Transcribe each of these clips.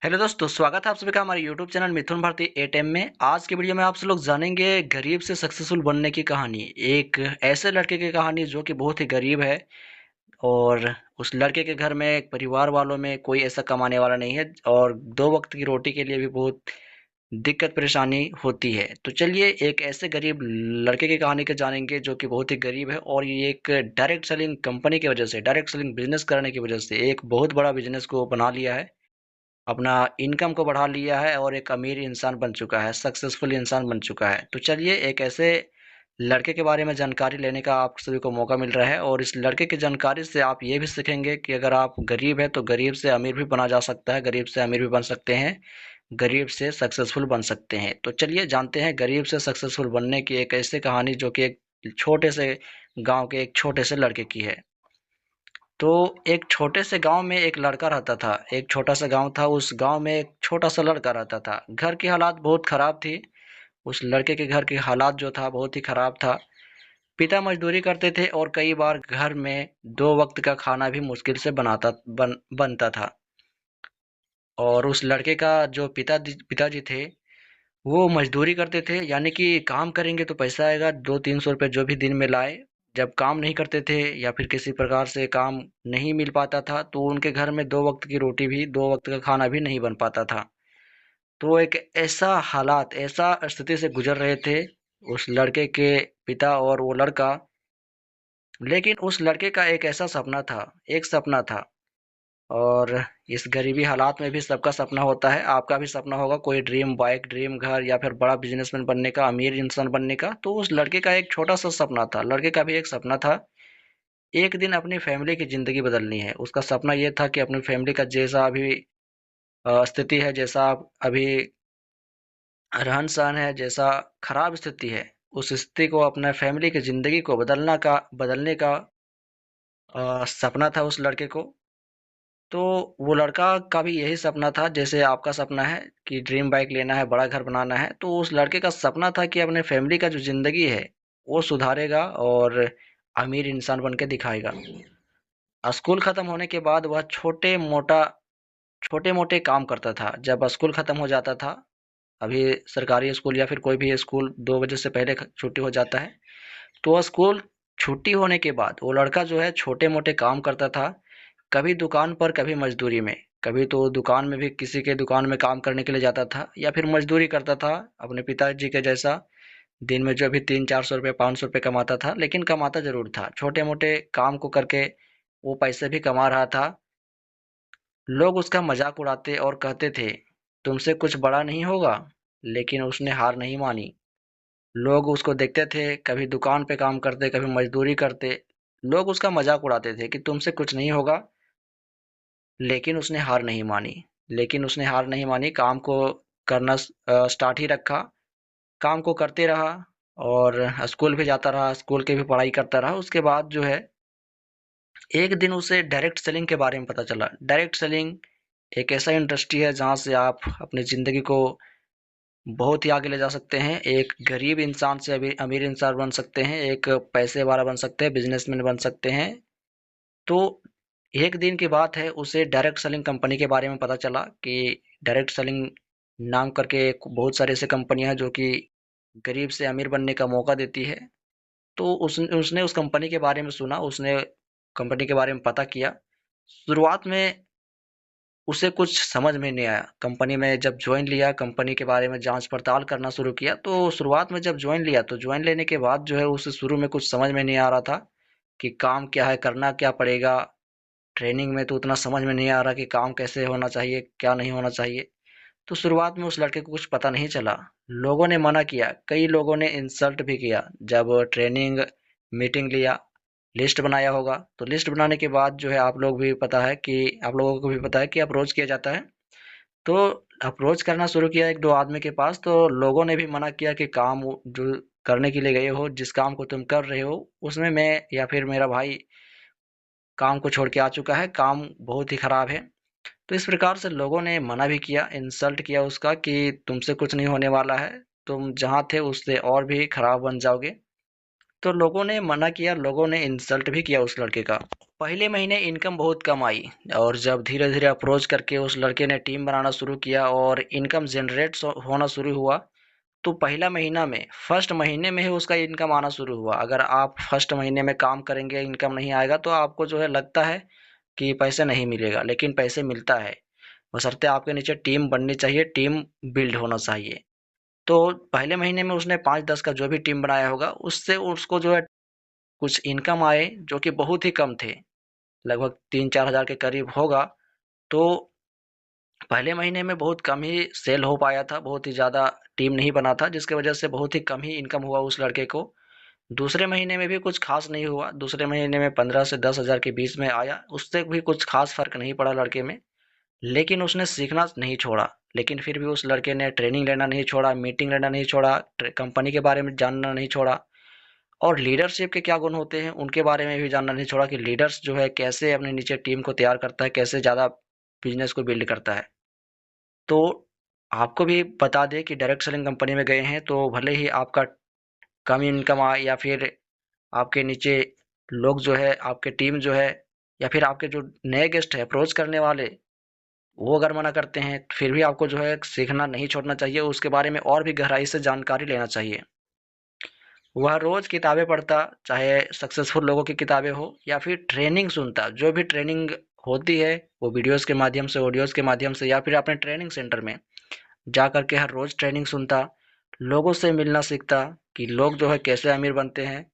Hello दोस्तों, स्वागत है आप सभी का हमारे यूट्यूब चैनल मिथुन भारती एटीएम में। आज के वीडियो में आप सब लोग जानेंगे गरीब से सक्सेसफुल बनने की कहानी। एक ऐसे लड़के की कहानी जो कि बहुत ही गरीब है और उस लड़के के घर में परिवार वालों में कोई ऐसा कमाने वाला नहीं है और दो वक्त की रोटी के लिए भी बहुत दिक्कत परेशानी होती है। तो चलिए एक ऐसे गरीब लड़के की कहानी को जानेंगे जो कि बहुत ही गरीब है और ये एक डायरेक्ट सेलिंग कंपनी की वजह से, डायरेक्ट सेलिंग बिजनेस करने की वजह से एक बहुत बड़ा बिजनेस को बना लिया है, अपना इनकम को बढ़ा लिया है और एक अमीर इंसान बन चुका है, सक्सेसफुल इंसान बन चुका है। तो चलिए एक ऐसे लड़के के बारे में जानकारी लेने का आप सभी को मौका मिल रहा है और इस लड़के की जानकारी से आप ये भी सीखेंगे कि अगर आप गरीब हैं तो गरीब से अमीर भी बना जा सकता है, गरीब से अमीर भी बन सकते हैं, गरीब से सक्सेसफुल बन सकते हैं। तो चलिए जानते हैं गरीब से सक्सेसफुल बनने की एक ऐसी कहानी जो कि एक छोटे से गांव के एक छोटे से लड़के की है। तो एक छोटे से गांव में एक लड़का रहता था। एक छोटा सा गांव था, उस गांव में एक छोटा सा लड़का रहता था। घर की हालात बहुत खराब थी। उस लड़के के घर की हालात जो था बहुत ही खराब था। पिता मजदूरी करते थे और कई बार घर में दो वक्त का खाना भी मुश्किल से बनता था। और उस लड़के का जो पिताजी थे, वो मजदूरी करते थे, यानी कि काम करेंगे तो पैसा आएगा, 200-300 रुपये जो भी दिन में लाए। जब काम नहीं करते थे या फिर किसी प्रकार से काम नहीं मिल पाता था तो उनके घर में दो वक्त की रोटी भी, दो वक्त का खाना भी नहीं बन पाता था। तो एक ऐसा हालात, ऐसा स्थिति से गुजर रहे थे उस लड़के के पिता और वो लड़का। लेकिन उस लड़के का एक ऐसा सपना था, एक सपना था। और इस गरीबी हालात में भी सबका सपना होता है, आपका भी सपना होगा, कोई ड्रीम बाइक, ड्रीम घर या फिर बड़ा बिजनेसमैन बनने का, अमीर इंसान बनने का। तो उस लड़के का एक छोटा सा सपना था, लड़के का भी एक सपना था, एक दिन अपनी फैमिली की जिंदगी बदलनी है। उसका सपना ये था कि अपनी फैमिली का जैसा अभी स्थिति है, जैसा अभी रहन सहन है, जैसा खराब स्थिति है, उस स्थिति को, अपना फैमिली की जिंदगी को बदलने का सपना था उस लड़के को। तो वो लड़का का भी यही सपना था, जैसे आपका सपना है कि ड्रीम बाइक लेना है, बड़ा घर बनाना है। तो उस लड़के का सपना था कि अपने फैमिली का जो ज़िंदगी है, वो सुधारेगा और अमीर इंसान बन के दिखाएगा। स्कूल ख़त्म होने के बाद वह छोटे-मोटे काम करता था। जब स्कूल ख़त्म हो जाता था, अभी सरकारी स्कूल या फिर कोई भी स्कूल 2 बजे से पहले छुट्टी हो जाता है, तो वह स्कूल छुट्टी होने के बाद वो लड़का जो है छोटे-मोटे काम करता था। कभी दुकान पर, कभी मजदूरी में। कभी तो दुकान में भी किसी के दुकान में काम करने के लिए जाता था या फिर मजदूरी करता था अपने पिताजी के जैसा। दिन में जो भी 300-400 रुपये, 500 रुपये कमाता था, लेकिन कमाता जरूर था। छोटे मोटे काम को करके वो पैसे भी कमा रहा था। लोग उसका मजाक उड़ाते और कहते थे, तुमसे कुछ बड़ा नहीं होगा। लेकिन उसने हार नहीं मानी। लोग उसको देखते थे, कभी दुकान पे काम करते, कभी मजदूरी करते। लोग उसका मजाक उड़ाते थे कि तुमसे कुछ नहीं होगा। लेकिन उसने हार नहीं मानी। काम को करना स्टार्ट ही रखा। काम को करते रहा और स्कूल भी जाता रहा, स्कूल की भी पढ़ाई करता रहा। उसके बाद जो है, एक दिन उसे डायरेक्ट सेलिंग के बारे में पता चला। डायरेक्ट सेलिंग एक ऐसा इंडस्ट्री है जहाँ से आप अपनी ज़िंदगी को बहुत ही आगे ले जा सकते हैं। एक गरीब इंसान से अभी अमीर इंसान बन सकते हैं, एक पैसे वाला बन सकते हैं, बिजनेसमैन बन सकते हैं। तो एक दिन की बात है, उसे डायरेक्ट सेलिंग कंपनी के बारे में पता चला कि डायरेक्ट सेलिंग नाम करके बहुत सारी ऐसी कंपनियां हैं जो कि गरीब से अमीर बनने का मौका देती है। तो उसने उस कंपनी के बारे में सुना, उसने कंपनी के बारे में पता किया। शुरुआत में उसे कुछ समझ में नहीं आया। कंपनी में जब ज्वाइन लिया, कंपनी के बारे में जांच पड़ताल करना शुरू किया, तो शुरुआत में जब ज्वाइन लिया तो ज्वाइन लेने के बाद जो है उसे शुरू में कुछ समझ में नहीं आ रहा था कि काम क्या है, करना क्या पड़ेगा। ट्रेनिंग में तो उतना समझ में नहीं आ रहा कि काम कैसे होना चाहिए, क्या नहीं होना चाहिए। तो शुरुआत में उस लड़के को कुछ पता नहीं चला। लोगों ने मना किया, कई लोगों ने इंसल्ट भी किया। जब ट्रेनिंग मीटिंग लिया, लिस्ट बनाया होगा, तो लिस्ट बनाने के बाद जो है, आप लोगों को भी पता है कि अप्रोच किया जाता है। तो अप्रोच करना शुरू किया एक दो आदमी के पास, तो लोगों ने भी मना किया कि काम जो करने के लिए गए हो, जिस काम को तुम कर रहे हो, उसमें मैं या फिर मेरा भाई काम को छोड़ के आ चुका है, काम बहुत ही खराब है। तो इस प्रकार से लोगों ने मना भी किया, इंसल्ट किया उसका कि तुमसे कुछ नहीं होने वाला है, तुम जहाँ थे उससे और भी खराब बन जाओगे। तो लोगों ने मना किया, लोगों ने इंसल्ट भी किया उस लड़के का। पहले महीने इनकम बहुत कम आई और जब धीरे-धीरे अप्रोच करके उस लड़के ने टीम बनाना शुरू किया और इनकम जनरेट होना शुरू हुआ, तो पहला महीना में फर्स्ट महीने में ही उसका इनकम आना शुरू हुआ। अगर आप फर्स्ट महीने में काम करेंगे, इनकम नहीं आएगा तो आपको जो है लगता है कि पैसे नहीं मिलेगा, लेकिन पैसे मिलता है। बशर्ते आपके नीचे टीम बननी चाहिए, टीम बिल्ड होना चाहिए। तो पहले महीने में उसने 5-10 का जो भी टीम बनाया होगा, उससे उसको जो है कुछ इनकम आए जो कि बहुत ही कम थे, लगभग 3-4 हज़ार के करीब होगा। तो पहले महीने में बहुत कम ही सेल हो पाया था, बहुत ही ज़्यादा टीम नहीं बना था, जिसकी वजह से बहुत ही कम ही इनकम हुआ उस लड़के को। दूसरे महीने में भी कुछ खास नहीं हुआ, दूसरे महीने में 15 से 10 हज़ार के बीच में आया, उससे भी कुछ खास फर्क नहीं पड़ा लड़के में। लेकिन उसने सीखना नहीं छोड़ा, लेकिन फिर भी उस लड़के ने ट्रेनिंग लेना नहीं छोड़ा, मीटिंग लेना नहीं छोड़ा, कंपनी के बारे में जानना नहीं छोड़ा और लीडरशिप के क्या गुण होते हैं उनके बारे में भी जानना नहीं छोड़ा कि लीडर्स जो है कैसे अपने नीचे टीम को तैयार करता है, कैसे ज़्यादा बिजनेस को बिल्ड करता है। तो आपको भी बता दें कि डायरेक्ट सेलिंग कंपनी में गए हैं तो भले ही आपका कम इनकम आए या फिर आपके नीचे लोग जो है, आपके टीम जो है या फिर आपके जो नए गेस्ट है अप्रोच करने वाले, वो अगर मना करते हैं फिर भी आपको जो है सीखना नहीं छोड़ना चाहिए, उसके बारे में और भी गहराई से जानकारी लेना चाहिए। वह रोज किताबें पढ़ता, चाहे सक्सेसफुल लोगों की किताबें हो या फिर ट्रेनिंग सुनता, जो भी ट्रेनिंग होती है वो वीडियोस के माध्यम से, ऑडियोज के माध्यम से या फिर अपने ट्रेनिंग सेंटर में जा कर के हर रोज ट्रेनिंग सुनता, लोगों से मिलना सीखता कि लोग जो है कैसे अमीर बनते हैं।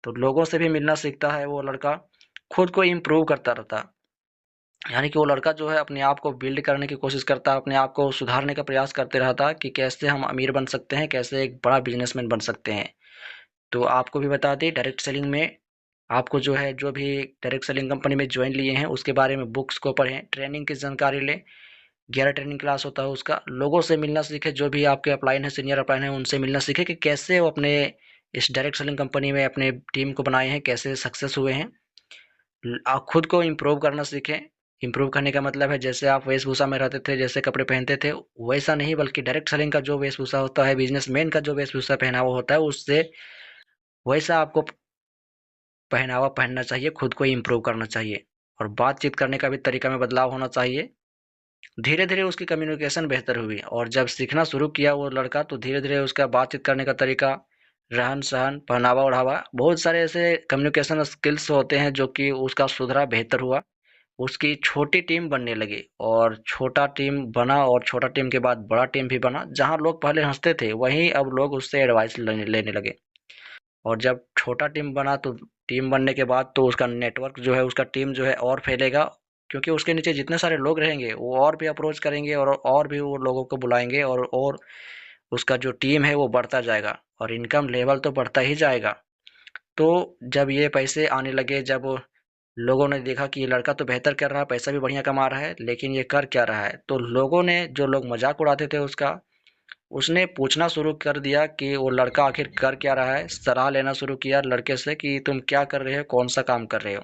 तो लोगों से भी मिलना सीखता है वो लड़का, खुद को इम्प्रूव करता रहता, यानी कि वो लड़का जो है अपने आप को बिल्ड करने की कोशिश करता, अपने आप को सुधारने का प्रयास करते रहता कि कैसे हम अमीर बन सकते हैं, कैसे एक बड़ा बिजनेसमैन बन सकते हैं। तो आपको भी बता दें डायरेक्ट सेलिंग में आपको जो है जो भी डायरेक्ट सेलिंग कंपनी में ज्वाइन लिए हैं उसके बारे में बुक्स को पढ़ें, ट्रेनिंग की जानकारी लें। 11 ट्रेनिंग क्लास होता है उसका, लोगों से मिलना सीखे, जो भी आपके अपलाइन है, सीनियर अपलाइन है, उनसे मिलना सीखे कि कैसे वो अपने इस डायरेक्ट सेलिंग कंपनी में अपने टीम को बनाए हैं, कैसे सक्सेस हुए हैं। आप खुद को इम्प्रूव करना सीखें। इम्प्रूव करने का मतलब है जैसे आप वेशभूषा में रहते थे, जैसे कपड़े पहनते थे, वैसा नहीं, बल्कि डायरेक्ट सेलिंग का जो वेशभूषा होता है, बिजनेसमैन का जो वेशभूषा पहनावा होता है, उससे वैसा आपको पहनावा पहनना चाहिए, खुद को इम्प्रूव करना चाहिए और बातचीत करने का भी तरीका में बदलाव होना चाहिए। धीरे-धीरे उसकी कम्युनिकेशन बेहतर हुई और जब सीखना शुरू किया वो लड़का तो धीरे-धीरे उसका बातचीत करने का तरीका, रहन-सहन, पहनावा-ओढ़ावा, बहुत सारे ऐसे कम्युनिकेशन स्किल्स होते हैं जो कि उसका सुधरा, बेहतर हुआ। उसकी छोटी टीम बनने लगी और छोटा टीम बना और छोटा टीम के बाद बड़ा टीम भी बना। जहाँ लोग पहले हँसते थे, वहीं अब लोग उससे एडवाइस लेने लेने लगे। और जब छोटा टीम बना तो टीम बनने के बाद तो उसका नेटवर्क जो है, उसका टीम जो है और फैलेगा, क्योंकि उसके नीचे जितने सारे लोग रहेंगे वो और भी अप्रोच करेंगे और भी वो लोगों को बुलाएंगे और उसका जो टीम है वो बढ़ता जाएगा और इनकम लेवल तो बढ़ता ही जाएगा। तो जब ये पैसे आने लगे, जब लोगों ने देखा कि ये लड़का तो बेहतर कर रहा है, पैसा भी बढ़िया कमा रहा है, लेकिन ये कर क्या रहा है, तो लोगों ने, जो लोग मजाक उड़ाते थे उसका, उसने पूछना शुरू कर दिया कि वो लड़का आखिर कर क्या रहा है, सलाह लेना शुरू किया लड़के से कि तुम क्या कर रहे हो, कौन सा काम कर रहे हो,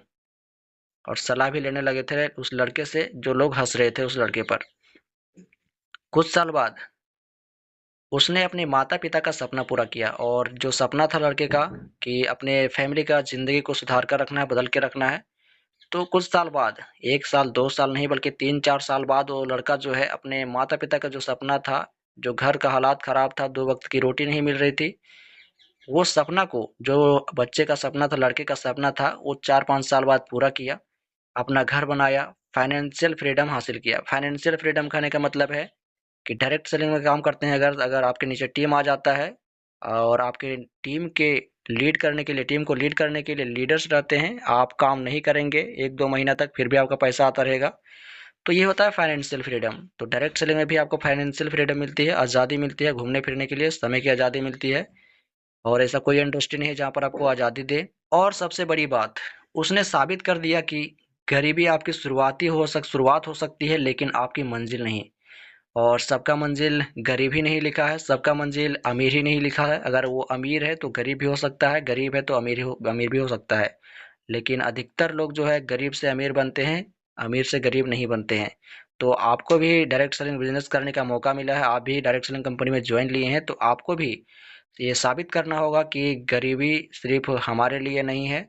और सलाह भी लेने लगे थे उस लड़के से, जो लोग हंस रहे थे उस लड़के पर। कुछ साल बाद उसने अपने माता पिता का सपना पूरा किया और जो सपना था लड़के का कि अपने फैमिली का जिंदगी को सुधार कर रखना है, बदल के रखना है, तो कुछ साल बाद, 1 साल 2 साल नहीं बल्कि 3-4 साल बाद वो लड़का जो है अपने माता पिता का जो सपना था, जो घर का हालात खराब था, 2 वक्त की रोटी नहीं मिल रही थी, वो सपना को, जो बच्चे का सपना था, लड़के का सपना था, वो 4-5 साल बाद पूरा किया। अपना घर बनाया, फाइनेंशियल फ्रीडम हासिल किया। फाइनेंशियल फ्रीडम कहने का मतलब है कि डायरेक्ट सेलिंग में काम करते हैं, अगर अगर आपके नीचे टीम आ जाता है और आपके टीम के लीड करने के लिए, टीम को लीड करने के लिए लीडर्स रहते हैं, आप काम नहीं करेंगे 1-2 महीना तक, फिर भी आपका पैसा आता रहेगा। तो ये होता है फाइनेंशियल फ्रीडम। तो डायरेक्ट सेलिंग में भी आपको फाइनेंशियल फ्रीडम मिलती है, आज़ादी मिलती है, घूमने फिरने के लिए समय की आज़ादी मिलती है और ऐसा कोई इंडस्ट्री नहीं है जहाँ पर आपको आज़ादी दे। और सबसे बड़ी बात, उसने साबित कर दिया कि गरीबी आपकी शुरुआत हो सकती है, लेकिन आपकी मंजिल नहीं। और सबका मंजिल गरीब ही नहीं लिखा है, सबका मंजिल अमीर ही नहीं लिखा है। अगर वो अमीर है तो गरीब भी हो सकता है, गरीब है तो अमीर भी हो सकता है। लेकिन अधिकतर लोग जो है गरीब से अमीर बनते हैं, अमीर से गरीब नहीं बनते हैं। तो आपको भी डायरेक्ट सेलिंग बिजनेस करने का मौका मिला है, आप भी डायरेक्ट सेलिंग कंपनी में ज्वाइन लिए हैं, तो आपको भी ये साबित करना होगा कि गरीबी सिर्फ हमारे लिए नहीं है,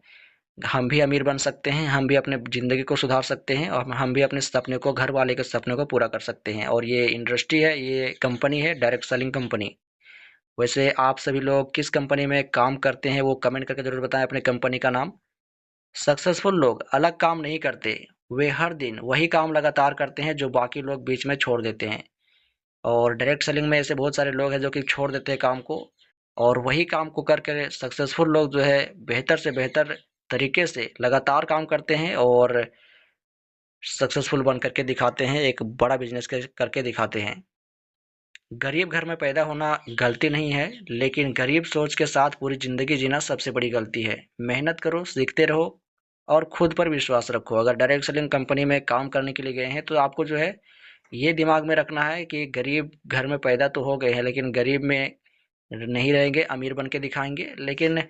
हम भी अमीर बन सकते हैं, हम भी अपने ज़िंदगी को सुधार सकते हैं और हम भी अपने सपने को, घर वाले के सपने को पूरा कर सकते हैं। और ये इंडस्ट्री है, ये कंपनी है डायरेक्ट सेलिंग कंपनी। वैसे आप सभी लोग किस कंपनी में काम करते हैं वो कमेंट करके ज़रूर बताएं अपनी कंपनी का नाम। सक्सेसफुल लोग अलग काम नहीं करते, वे हर दिन वही काम लगातार करते हैं जो बाकी लोग बीच में छोड़ देते हैं। और डायरेक्ट सेलिंग में ऐसे बहुत सारे लोग हैं जो कि छोड़ देते हैं काम को, और वही काम को करके सक्सेसफुल लोग जो है बेहतर से बेहतर तरीके से लगातार काम करते हैं और सक्सेसफुल बन करके दिखाते हैं, एक बड़ा बिजनेस करके दिखाते हैं। गरीब घर में पैदा होना गलती नहीं है, लेकिन गरीब सोच के साथ पूरी ज़िंदगी जीना सबसे बड़ी गलती है। मेहनत करो, सीखते रहो और खुद पर विश्वास रखो। अगर डायरेक्ट सेलिंग कंपनी में काम करने के लिए गए हैं तो आपको जो है ये दिमाग में रखना है कि गरीब घर में पैदा तो हो गए हैं, लेकिन गरीब में नहीं रहेंगे, अमीर बन के दिखाएंगे। लेकिन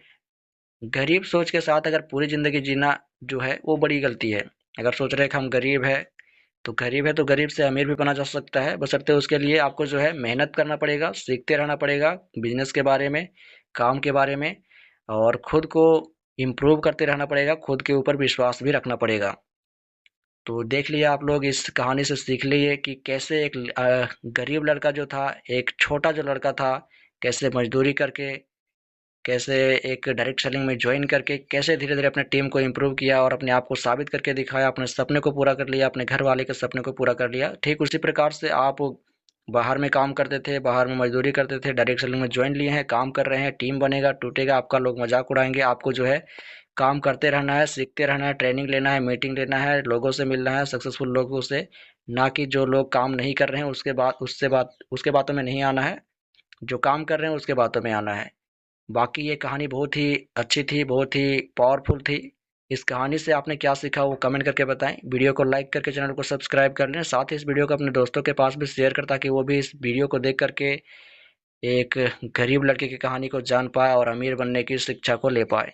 गरीब सोच के साथ अगर पूरी ज़िंदगी जीना जो है वो बड़ी गलती है। अगर सोच रहे हैं कि हम गरीब है तो गरीब है तो गरीब से अमीर भी बना जा सकता है, बशर्ते उसके लिए आपको जो है मेहनत करना पड़ेगा, सीखते रहना पड़ेगा बिजनेस के बारे में, काम के बारे में, और खुद को इम्प्रूव करते रहना पड़ेगा, खुद के ऊपर विश्वास भी रखना पड़ेगा। तो देख लिया आप लोग, इस कहानी से सीख लिए कि कैसे एक गरीब लड़का जो था, एक छोटा जो लड़का था, कैसे मजदूरी करके, कैसे एक डायरेक्ट सेलिंग में ज्वाइन करके कैसे धीरे धीरे अपने टीम को इम्प्रूव किया और अपने आप को साबित करके दिखाया, अपने सपने को पूरा कर लिया, अपने घर वाले के सपने को पूरा कर लिया। ठीक उसी प्रकार से आप बाहर में काम करते थे, बाहर में मजदूरी करते थे, डायरेक्ट सेलिंग में ज्वाइन लिए हैं, काम कर रहे हैं, टीम बनेगा, टूटेगा, आपका लोग मजाक उड़ाएंगे। आपको जो है काम करते रहना है, सीखते रहना है, ट्रेनिंग लेना है, मीटिंग लेना है, लोगों से मिलना है, सक्सेसफुल लोगों से, ना कि जो लोग काम नहीं कर रहे हैं उसके बातों में नहीं आना है, जो काम कर रहे हैं उसके बातों में आना है। बाकी ये कहानी बहुत ही अच्छी थी, बहुत ही पावरफुल थी। इस कहानी से आपने क्या सीखा वो कमेंट करके बताएं। वीडियो को लाइक करके चैनल को सब्सक्राइब कर लें, साथ ही इस वीडियो को अपने दोस्तों के पास भी शेयर करें ताकि वो भी इस वीडियो को देख करके एक गरीब लड़के की कहानी को जान पाए और अमीर बनने की शिक्षा को ले पाए।